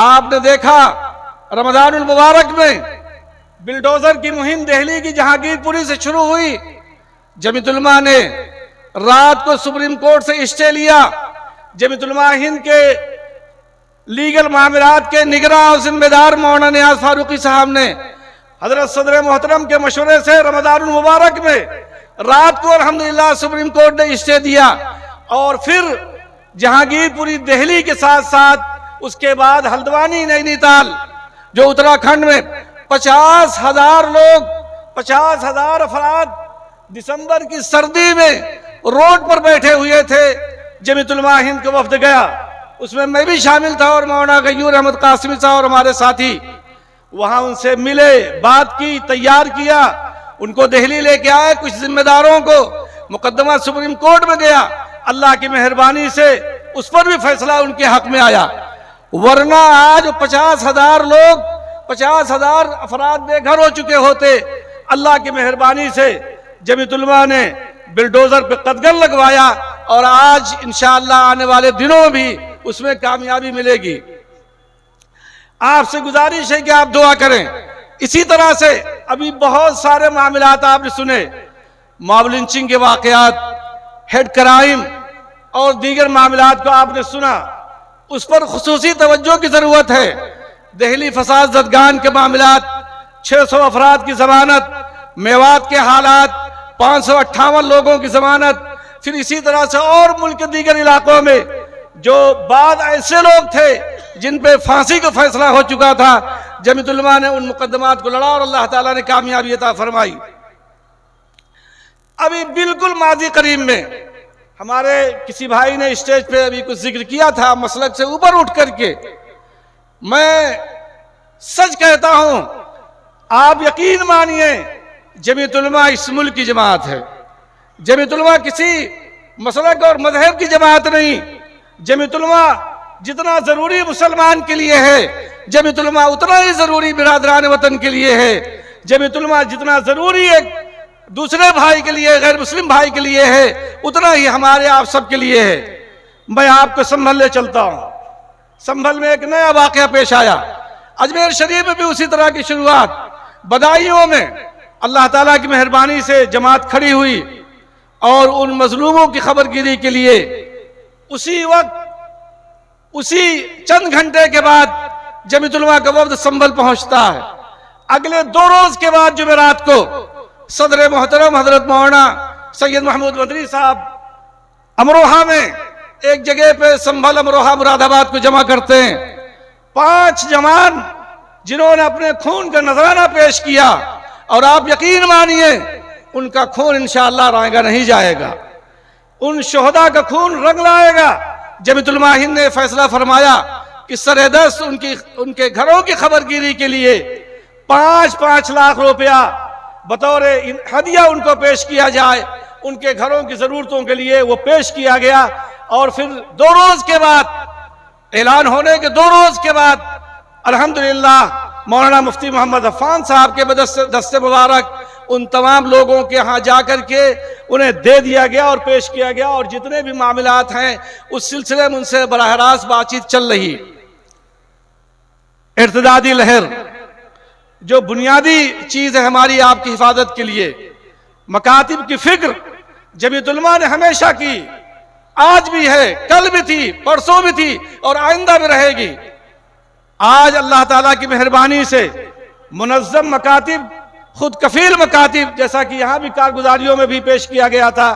آپ نے دیکھا رمضان المبارک میں بلڈوزر کی مہم دہلی کی جہانگیر پوری سے شروع ہوئی. جمعیت علماء نے رات کو سپریم کورٹ سے اسٹے لیا. جمعیت علماء ہند کے لیگل معاملات کے نگراں اور ذمہ دار مولانا نیاز فاروقی صاحب نے حضرت صدر محترم کے مشورے سے رمضان المبارک میں رات کو الحمدللہ سپریم کورٹ نے اسٹے دیا. اور پھر جہانگیر پوری دہلی کے ساتھ ساتھ اس کے بعد ہلدوانی نینی تال جو اتراکھنڈ میں 50,000 لوگ 50,000 افراد دسمبر کی سردی میں روڈ پر بیٹھے ہوئے تھے. جمعیت علماء ہند کا وفد گیا, اس میں بھی شامل تھا اور مولانا غیور احمد قاسمی صاحب اور ہمارے ساتھی. وہاں ان سے ملے, بات کی, تیار کیا, ان کو دہلی لے کے آئے. کچھ ذمہ داروں کو مقدمہ سپریم کورٹ میں گیا. اللہ کی مہربانی سے اس پر بھی فیصلہ ان کے حق میں آیا, ورنہ آج 50,000 لوگ 50,000 افراد بے گھر ہو چکے ہوتے. اللہ کی مہربانی سے جمعیت علماء نے بلڈوزر پہ قدغن لگوایا اور آج انشاءاللہ آنے والے دنوں بھی اس میں کامیابی ملے گی. آپ سے گزارش ہے کہ آپ دعا کریں. اسی طرح سے ابھی بہت سارے معاملات آپ نے سنے, ماب لنچنگ کے واقعات, ہیڈ کرائم اور دیگر معاملات کو آپ نے سنا. اس پر خصوصی توجہ کی ضرورت ہے. دہلی فساد زدگان کے معاملات, 600 افراد کی ضمانت, میوات کے حالات, 558 لوگوں کی ضمانت, پھر اسی طرح سے اور ملک کے دیگر علاقوں میں جو بعض ایسے لوگ تھے جن پہ پھانسی کا فیصلہ ہو چکا تھا, جمعیت علماء نے ان مقدمات کو لڑا اور اللہ تعالیٰ نے کامیابی عطا فرمائی. ابھی بالکل ماضی قریب میں ہمارے کسی بھائی نے اسٹیج پہ ابھی کچھ ذکر کیا تھا مسلک سے اوپر اٹھ کر کے. میں سچ کہتا ہوں, آپ یقین مانیے جمعیت علماء اس ملک کی جماعت ہے. جمعیت علماء کسی مسلک اور مذہب کی جماعت نہیں. جمعیت علماء جتنا ضروری مسلمان کے لیے ہے, جمعیت علماء اتنا ہی ضروری برادران وطن کے لیے ہے. جمعیت علماء جتنا ضروری ایک دوسرے بھائی کے لیے, غیر مسلم بھائی کے لیے ہے, اتنا ہی ہمارے آپ سب کے لیے ہے. میں آپ کو سنبھل لے چلتا ہوں. سنبھل میں ایک نیا واقعہ پیش آیا. اجمیر شریف میں بھی اسی طرح کی شروعات. بدایوں میں اللہ تعالیٰ کی مہربانی سے جماعت کھڑی ہوئی اور ان مظلوموں کی خبر گیری کے لیے اسی وقت, اسی چند گھنٹے کے بعد جمعیت علماء کا وفد سنبھل پہنچتا ہے. اگلے 2 روز کے بعد جمعرات کو صدر محترم حضرت مولانا سید محمود مدنی صاحب امروہہ میں ایک جگہ پہ سنبھل امروہہ مراد آباد کو جمع کرتے ہیں. 5 جوان جنہوں نے اپنے خون کا نذرانہ پیش کیا, اور آپ یقین مانیے ان کا خون انشاءاللہ رائے گا نہیں جائے گا, ان شہداء کا خون رنگ لائے گا. جمعیت علماء ہند نے فیصلہ فرمایا کہ سرحدست ان کے گھروں کی خبر گیری کے لیے 5 لاکھ روپیہ بطور ہدیہ ان کو پیش کیا جائے. ان کے گھروں کی ضرورتوں کے لیے وہ پیش کیا گیا. اور پھر 2 روز کے بعد, اعلان ہونے کے 2 روز کے بعد الحمدللہ مولانا مفتی محمد عفان صاحب کے دست مبارک ان تمام لوگوں کے ہاں جا کر کے انہیں دے دیا گیا اور پیش کیا گیا. اور جتنے بھی معاملات ہیں اس سلسلے میں ان سے براہ راست بات چیت چل رہی. ارتدادی لہر جو بنیادی چیز ہے ہماری آپ کی حفاظت کے لیے, مکاتب کی فکر جمعیت علماء نے ہمیشہ کی, آج بھی ہے, کل بھی تھی, پرسوں بھی تھی اور آئندہ بھی رہے گی. آج اللہ تعالیٰ کی مہربانی سے منظم مکاتب, خود کفیل مکاتب, جیسا کہ یہاں بھی کارگزاریوں میں بھی پیش کیا گیا تھا,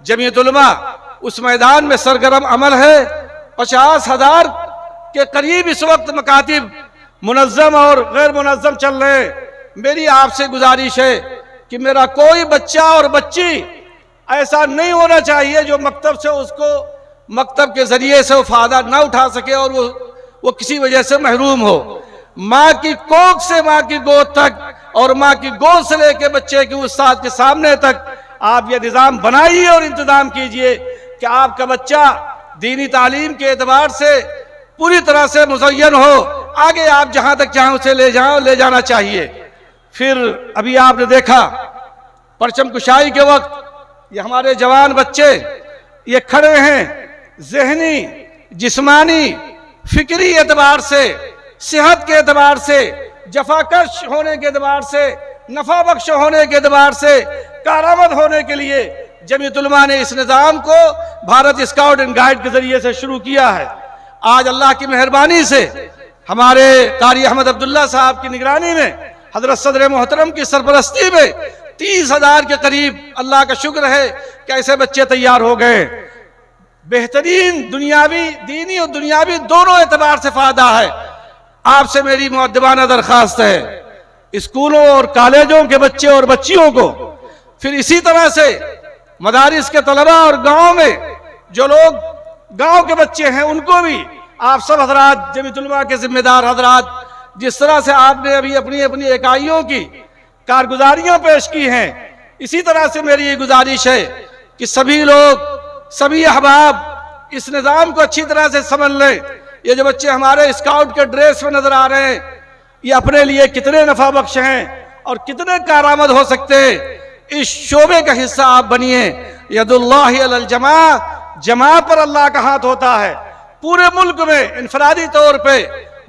جمعیت علماء اس میدان میں سرگرم عمل ہے. 50,000 کے قریب اس وقت مکاتب منظم اور غیر منظم چل رہے. میری آپ سے گزارش ہے کہ میرا کوئی بچہ اور بچی ایسا نہیں ہونا چاہیے جو مکتب سے اس کو مکتب کے ذریعے سے وہ فائدہ نہ اٹھا سکے اور وہ کسی وجہ سے محروم ہو. ماں کی کوکھ سے ماں کی گود تک اور ماں کی گود سے لے کے بچے کے استاد کے سامنے تک آپ یہ نظام بنائیے اور انتظام کیجئے کہ آپ کا بچہ دینی تعلیم کے اعتبار سے پوری طرح سے مزین ہو. آگے آپ جہاں تک چاہیں اسے لے جانا چاہیے. پھر ابھی آپ نے دیکھا پرچم کشائی کے وقت یہ ہمارے جوان بچے یہ کھڑے ہیں, ذہنی, جسمانی, فکری اعتبار سے صحت کے اعتبار سے، جفاکش ہونے کے اعتبار سے، نفع بخش ہونے کے اعتبار سے، کارآمد ہونے کے لیے جمعیت علماء نے اس نظام کو بھارت اسکاؤٹ اینڈ گائیڈ کے ذریعے سے شروع کیا ہے۔ آج اللہ کی مہربانی سے ہمارے قاری احمد عبداللہ صاحب کی نگرانی میں، حضرت صدر محترم کی سرپرستی میں 30,000 کے قریب اللہ کا شکر ہے کہ ایسے بچے تیار ہو گئے۔ بہترین دنیاوی، دینی اور دنیاوی دونوں اعتبار سے فائدہ ہے۔ آپ سے میری مؤدبانہ درخواست ہے، اسکولوں اور کالجوں کے بچے اور بچیوں کو، پھر اسی طرح سے مدارس کے طلباء اور گاؤں میں جو لوگ گاؤں کے بچے ہیں ان کو بھی آپ سب حضرات، جمعیت علماء کے ذمہ دار حضرات، جس طرح سے آپ نے ابھی اپنی اپنی اکائیوں کی کارگزاریاں پیش کی ہیں، اسی طرح سے میری یہ گزارش ہے کہ سبھی لوگ، سبھی احباب اس نظام کو اچھی طرح سے سمجھ لیں۔ یہ جو بچے ہمارے اسکاؤٹ کے ڈریس میں نظر آ رہے ہیں، یہ اپنے لیے کتنے نفع بخش ہیں اور کتنے کارآمد ہو سکتے ہیں۔ اس شعبے کا حصہ آپ بنیے۔ ید اللہ علی الجماع، جماعت پر اللہ کا ہاتھ ہوتا ہے۔ پورے ملک میں انفرادی طور پہ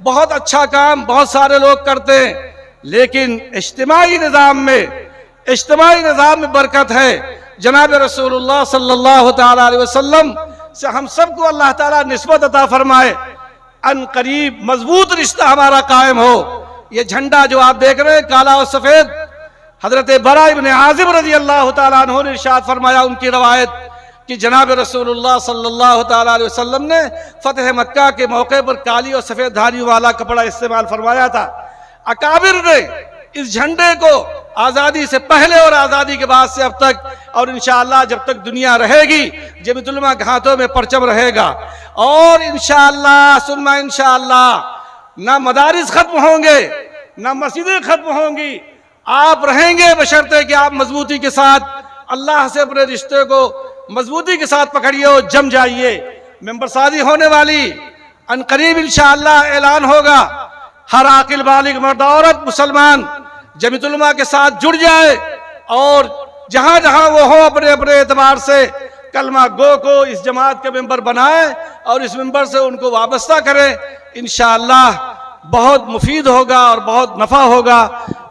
بہت اچھا کام بہت سارے لوگ کرتے ہیں، لیکن اجتماعی نظام میں برکت ہے۔ جناب رسول اللہ صلی اللہ تعالی علیہ وسلم سے ہم سب کو اللہ تعالیٰ نسبت عطا فرمائے، ان قریب مضبوط رشتہ ہمارا قائم ہو۔ یہ جھنڈا جو آپ دیکھ رہے ہیں کالا اور سفید، حضرت برا ابن عازب رضی اللہ تعالیٰ عنہ نے ارشاد فرمایا، ان کی روایت کہ جناب رسول اللہ صلی اللہ تعالیٰ علیہ وسلم نے فتح مکہ کے موقع پر کالی اور سفید دھاریوں والا کپڑا استعمال فرمایا تھا۔ اکابر نے اس جھنڈے کو آزادی سے پہلے اور آزادی کے بعد سے اب تک، اور انشاءاللہ جب تک دنیا رہے گی، جمعیت علماء کے ہاتھوں میں پرچم رہے گا۔ اور انشاءاللہ ثم انشاءاللہ نہ مدارس ختم ہوں گے، نہ مسجدیں ختم ہوں گی، آپ رہیں گے بشرطے کہ آپ مضبوطی کے ساتھ اللہ سے اپنے رشتے کو مضبوطی کے ساتھ پکڑیے اور جم جائیے۔ ممبر سازی ہونے والی ان قریب انشاءاللہ اعلان ہوگا۔ ہر عاقل بالغ مرد عورت مسلمان جمعیت علماء کے ساتھ جڑ جائے اور جہاں جہاں وہ ہو اپنے اپنے اعتبار سے کلمہ گو کو اس جماعت کے ممبر بنائیں اور اس ممبر سے ان کو وابستہ کریں۔ انشاءاللہ بہت مفید ہوگا اور بہت نفع ہوگا۔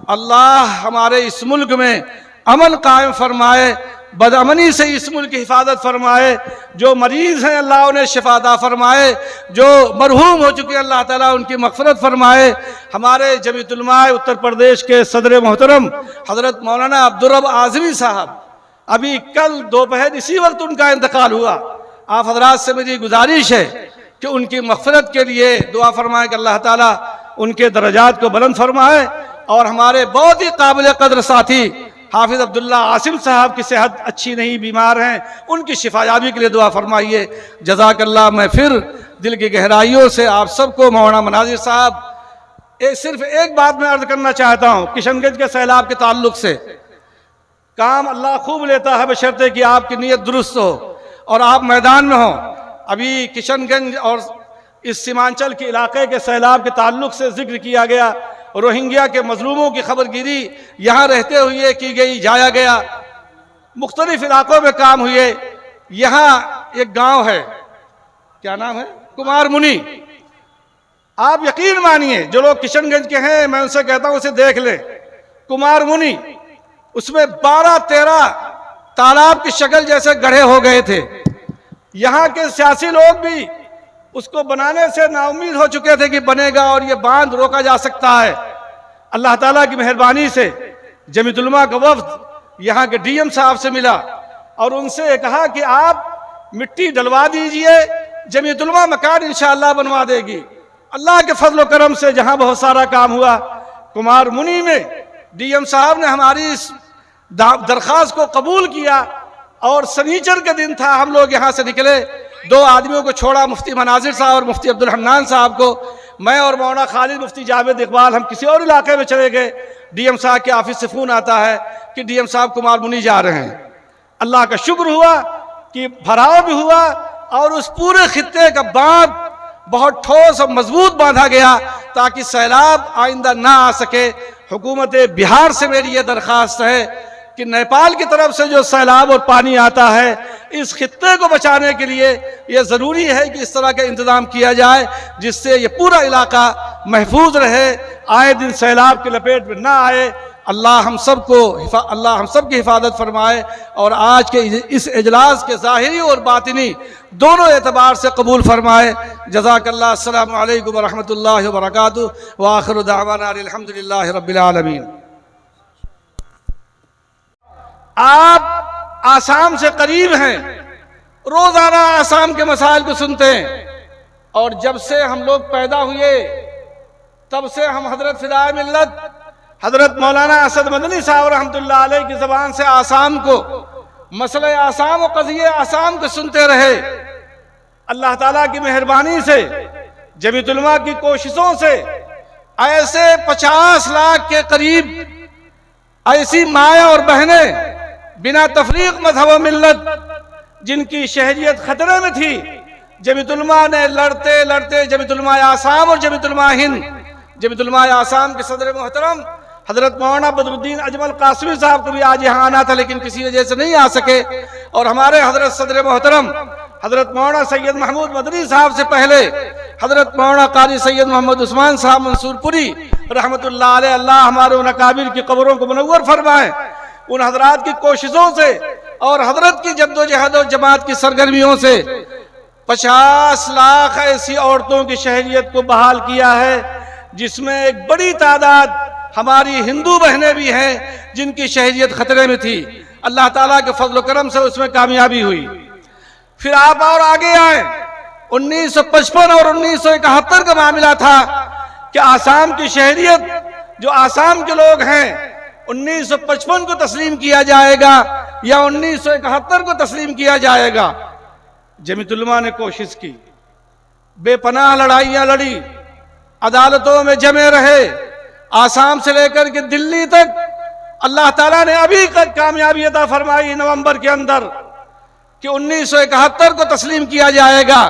اللہ ہمارے اس ملک میں امن قائم فرمائے، بدامنی سے اس ملک کی حفاظت فرمائے۔ جو مریض ہیں اللہ انہیں شفا عطا فرمائے، جو مرحوم ہو چکے اللہ تعالیٰ ان کی مغفرت فرمائے۔ ہمارے جمعیت علماء اتر پردیش کے صدر محترم حضرت مولانا عبدالرب اعظمی صاحب، ابھی کل دوپہر اسی وقت ان کا انتقال ہوا۔ آپ حضرات سے میری گزارش ہے کہ ان کی مغفرت کے لیے دعا فرمائے کہ اللہ تعالیٰ ان کے درجات کو بلند فرمائے، اور ہمارے بہت ہی قابل قدر ساتھی حافظ عبداللہ عاصم صاحب کی صحت اچھی نہیں، بیمار ہیں، ان کی شفا یابی کے لیے دعا فرمائیے۔ جزاک اللہ۔ میں پھر دل کی گہرائیوں سے آپ سب کو مولانا مناظر صاحب صرف ایک بات میں عرض کرنا چاہتا ہوں کشن گنج کے سیلاب کے تعلق سے۔ کام اللہ خوب لیتا ہے بشرطے کہ آپ کی نیت درست ہو اور آپ میدان میں ہوں۔ ابھی کشن گنج اور اس سیمانچل کے علاقے کے سیلاب کے تعلق سے ذکر کیا گیا، روہنگیا کے مظلوموں کی خبر گیری یہاں رہتے ہوئے کی گئی، جایا گیا، مختلف علاقوں میں کام ہوئے۔ یہاں ایک گاؤں ہے، کیا نام ہے؟ کمار منی۔ آپ یقین مانیے جو لوگ کشن گنج کے ہیں میں ان سے کہتا ہوں اسے دیکھ لیں۔ کمار منی، اس میں 12-13 تالاب کی شکل جیسے گڑھے ہو گئے تھے۔ یہاں کے سیاسی لوگ بھی اس کو بنانے سے نا امید ہو چکے تھے کہ بنے گا اور یہ باندھ روکا جا سکتا ہے۔ اللہ تعالیٰ کی مہربانی سے جمعیت علماء کا وفد یہاں کے ڈی ایم صاحب سے ملا اور ان سے کہا کہ آپ مٹی ڈلوا دیجئے، جمعیت علماء مکان انشاءاللہ بنوا دے گی۔ اللہ کے فضل و کرم سے جہاں بہت سارا کام ہوا، کمار منی میں ڈی ایم صاحب نے ہماری اس درخواست کو قبول کیا، اور سنیچر کے دن تھا، ہم لوگ یہاں سے نکلے، 2 آدمیوں کو چھوڑا، مفتی مناظر صاحب اور مفتی عبدالحنان صاحب کو، میں اور مولانا خالد مفتی جاوید اقبال ہم کسی اور علاقے میں چلے گئے۔ ڈی ایم صاحب کے آفس سے فون آتا ہے کہ ڈی ایم صاحب کمار منی جا رہے ہیں۔ اللہ کا شکر ہوا کہ بھراؤ بھی ہوا اور اس پورے خطے کا باندھ بہت ٹھوس اور مضبوط باندھا گیا تاکہ سیلاب آئندہ نہ آ سکے۔ حکومت بہار سے میری یہ درخواست ہے کہ نیپال کی طرف سے جو سیلاب اور پانی آتا ہے، اس خطے کو بچانے کے لیے یہ ضروری ہے کہ اس طرح کا انتظام کیا جائے جس سے یہ پورا علاقہ محفوظ رہے، آئے دن سیلاب کی لپیٹ میں نہ آئے۔ اللہ ہم سب کی حفاظت فرمائے، اور آج کے اس اجلاس کے ظاہری اور باطنی دونوں اعتبار سے قبول فرمائے۔ جزاک اللہ۔ السلام علیکم ورحمۃ اللہ وبرکاتہ، وآخر دعوانا الحمدللہ رب العالمین۔ آپ آسام سے قریب ہیں، روزانہ آسام کے مسائل کو سنتے ہیں، اور جب سے ہم لوگ پیدا ہوئے تب سے ہم حضرت فدائے ملت حضرت مولانا اسد مدنی صاحب رحمۃ اللہ علیہ کی زبان سے آسام کو، مسئلہ آسام و قضیہ آسام کو سنتے رہے۔ اللہ تعالیٰ کی مہربانی سے، جمیعت علماء کی کوششوں سے ایسے 50 لاکھ کے قریب ایسی مائیں اور بہنیں بنا تفریق مذہب و ملت جن کی شہریت خطرے میں تھی، جمیعت علماء نے لڑتے لڑتے جمیعت علماء آسام اور جمیعت علماء ہند، جمیعت علماء آسام کے صدر محترم حضرت مولانا بدر الدین اجمل قاسمی صاحب کو بھی آج یہاں آنا تھا لیکن کسی وجہ سے نہیں آ سکے، اور ہمارے حضرت صدر محترم حضرت مولانا سید محمود مدنی صاحب سے پہلے حضرت مولانا قاری سید محمد عثمان صاحب منصور پوری رحمۃ اللہ علیہ، اللہ ہمارے ان اکابر کی قبروں کو منور فرمائے۔ ان حضرات کی کوششوں سے اور حضرت کی جد و جہد و جماعت کی سرگرمیوں سے 50 لاکھ ایسی عورتوں کی شہریت کو بحال کیا ہے، جس میں ایک بڑی تعداد ہماری ہندو بہنیں بھی ہیں جن کی شہریت خطرے میں تھی۔ اللہ تعالیٰ کے فضل و کرم سے اس میں کامیابی ہوئی۔ پھر آپ اور آگے آئیں، 1955 اور 1971 کا معاملہ تھا کہ آسام کی شہریت، جو آسام کے لوگ ہیں، 1955 کو تسلیم کیا جائے گا یا 1971 کو تسلیم کیا جائے گا۔ جمیعت علماء نے کوشش کی، بے پناہ لڑائیاں لڑی، عدالتوں میں جمے رہے، آسام سے لے کر کے دلی تک۔ اللہ تعالیٰ نے ابھی تک کامیابی عطا فرمائی نومبر کے اندر کہ 1971 کو تسلیم کیا جائے گا۔